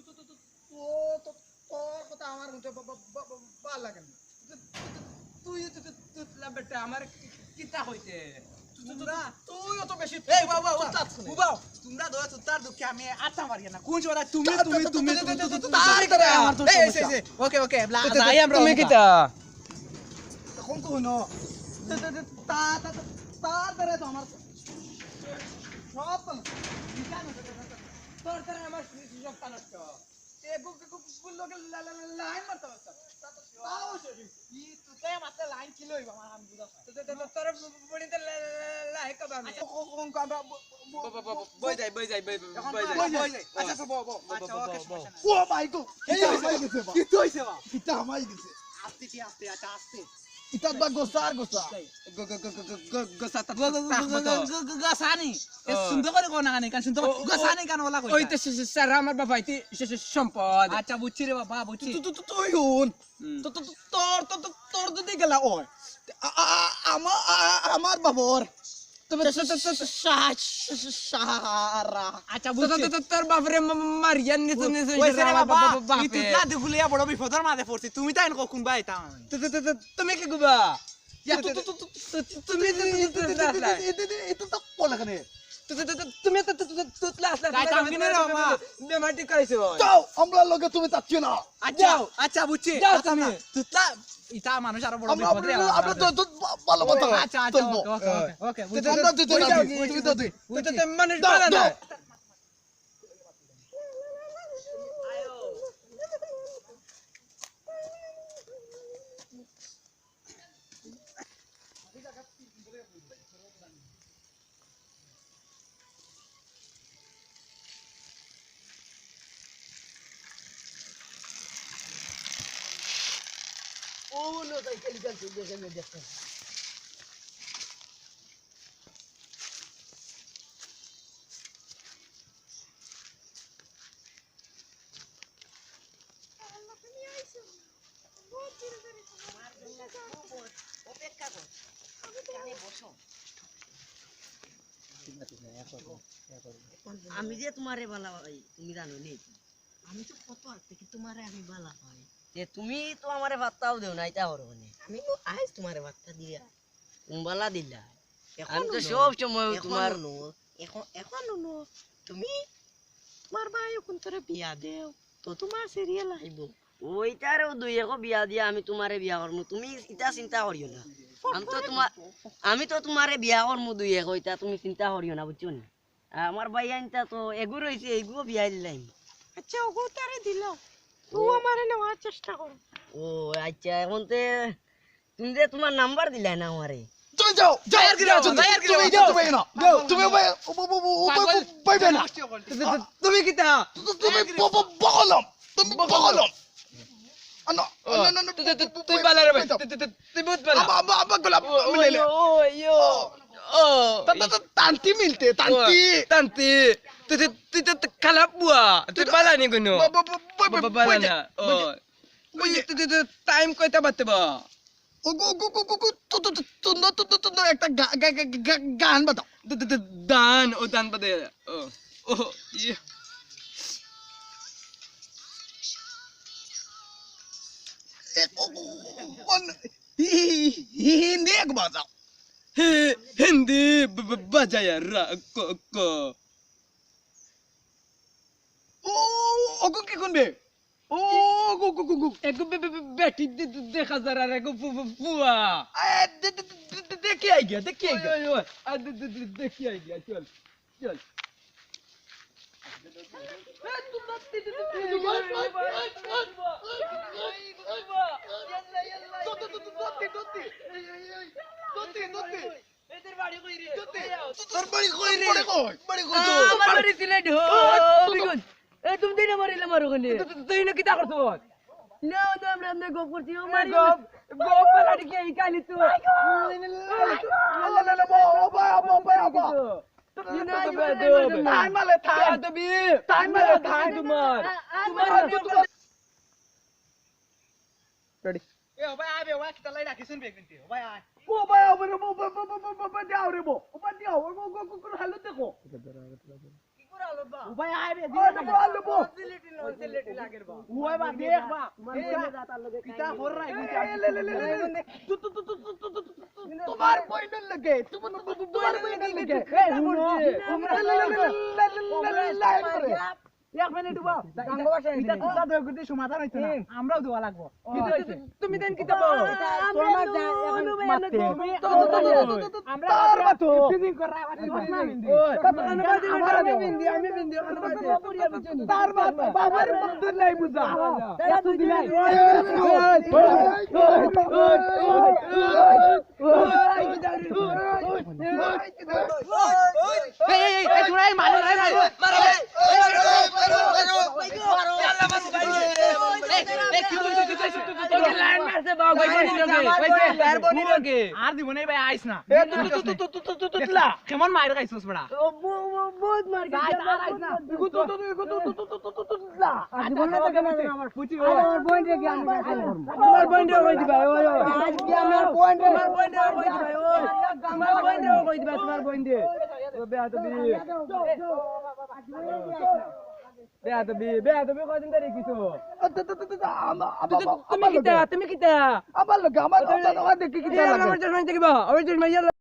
তোর কথা আমার মধ্যে ভালো লাগে না। তুই তুতলা বেটা আমার কিতা হইতে তুই অত বেশি এই বাবা বাবা তোমরা দোয়া তুতার দুঃখে আমি আটা মারি না কোন জোড়া তুমি আমার তো ওকে ওকে যাই আমরা তুমি কিতা কোন কোন তা তারে তো আমার সব তোর তারে আমার সব নষ্ট এ গুলোকে লাইন মারতে পারছ তাও সরি ই তুতে মারতে লাইন ছিল হইবা আমার আমি বুঝা তোর বড়িতে লাই কবা আমি কোন কবা বই যাই আচ্ছা তো বো আচ্ছা ওকে ও ভাই গো কি হইছে বা কিটা আমাই গেছে আস্তে আচ্ছা আস্তে ইতাত বা গোসার গোসা গোসানি এ সুন্দর করে কোনা কানে কান সুন্দর গোসানি কান ওলা কই ওইতে স্যার আমার বাবা ইতি সম্পদ আচ্ছা বুঝছি রে বাবা বুঝছি তুই হুন তোর যদি গেলা ওই আমার বাবার সাহারা আচ্ছা বুঝছি তোর বাপরে মারিয়ান নিতে তুই দেখুলিয়া বড় বিপদের মাঝে পড়ছিস তুমি তাই কোন ভাই তা তুমি কি গুবা তুমি এটা তো বলা কেন তুমি তো তুতলা আসলা বেমাটি কইছো যাও আমরা লগে তুমি তাচ্ছো না আচ্ছা বুঝছি যাও তুমি তুতলা ইটা মানুষ আরো বড় বিপদে আমরা তো ভালো কথা আচ্ছা ওকে আমরা তুমি তো মানুষ ভালো না ও নো তাই কেলিকাল চলে গেছে দেখতে অপেক্ষা কর আমি বসো আমি যে তোমারে ভালো ভাই তুমি জানো নি আমি তো কত আগে থেকে তোমারে আমি ভালো ভাই যে তুমি তো আমারে ভাতটাও দেও না এটা হলো মানে আমি তো আজ তোমারে ভাতটা দিয়া উম্বালা দিলা আমি তো সব সময় তোমার এখন তুমি তোমার ভাই কোন তোরে বিয়া দেও তো তোমার সিরিয়াল আইব ওইটারেও দুই একো বিয়া দিয়া আমি তোমারে বিয়া করমু তুমি এটা চিন্তা করিও না আমি তো তোমারে বিয়া করমু দুই একো এটা তুমি চিন্তা করিও না বুঝছো না আমার ভাই আনতা তো এগু রইছে এগু বিয়া দিলাই আচ্ছা ওগু তারে দিলো ও আমারে নেওয়ার চেষ্টা করো ও আচ্ছা এখন তে তুমি যে তোমার নাম্বার দিলা না আমারে তুমি যাও তুমি যাও তুমি পাইবে না তুমি কিটা তুমি বগলম আনো তুই বালারে ভাই তুই বহুত বালা আবা গোলাপ মিলে ও তান্তি মিলতে তান্তি তুই তো খারাপ বুয়া তুই বালা নি কোনো বালা না ও তুই টাইম কয়টা বাতে বা ও তো একটা গান বাতাও দান বাদে ও ইয়ে हिंदी एक बजाओ हिंदी बजाया को ओ की कौन बे ओ गो एक बेटी देखा जरा रे गो बुआ देखिए आ गया देखिए आ गया चल Ready? Yo, vai a ver, vai que tá lá na questão bem, gente. Vai a. Pô, vai a ver, vai diao re bo. Vai diao, go halo dekho. উপায় আইবে দিয়ে লবো সিলেটি লাগের বা ওই বা দেখ বা কিতা হর রাই তোমার পয়েন্টের লাগে তোমার পয়েন্টের লাগে এই হুনো এক মিনিট উবা গাঙ্গো ভাষা এটা কথা দয় করতে সমাধান হইতো না আমরাও দেওয়া লাগবো তুমি দেন কিতা বল তোমার যা এখন মারতে আমরা তারবা তো ফিজিং করা আমি বিন্দি তারবা বাবার বন্ধু নাই বুঝা এত দিলাই এই তোরাই মারো আর দিব নাই ভাই আইস না কেমন মাইর খাইছস বড়া বহুত মার আইস না আমার পুচি আমার পয়েন্ট রে জ্ঞান আমার পয়েন্ট রে কই দিবা ওই আজ কি আমার পয়েন্ট রে কই দিবা ওই আমার পয়েন্ট রে কই দিবা তোমার পয়েন্ট রে ও বেয়াদবি কদিন ধরে কিছু তুমি কিতা আমার দেখি কিতা লাগে আমার জন্য দেখিবা আমার জন্য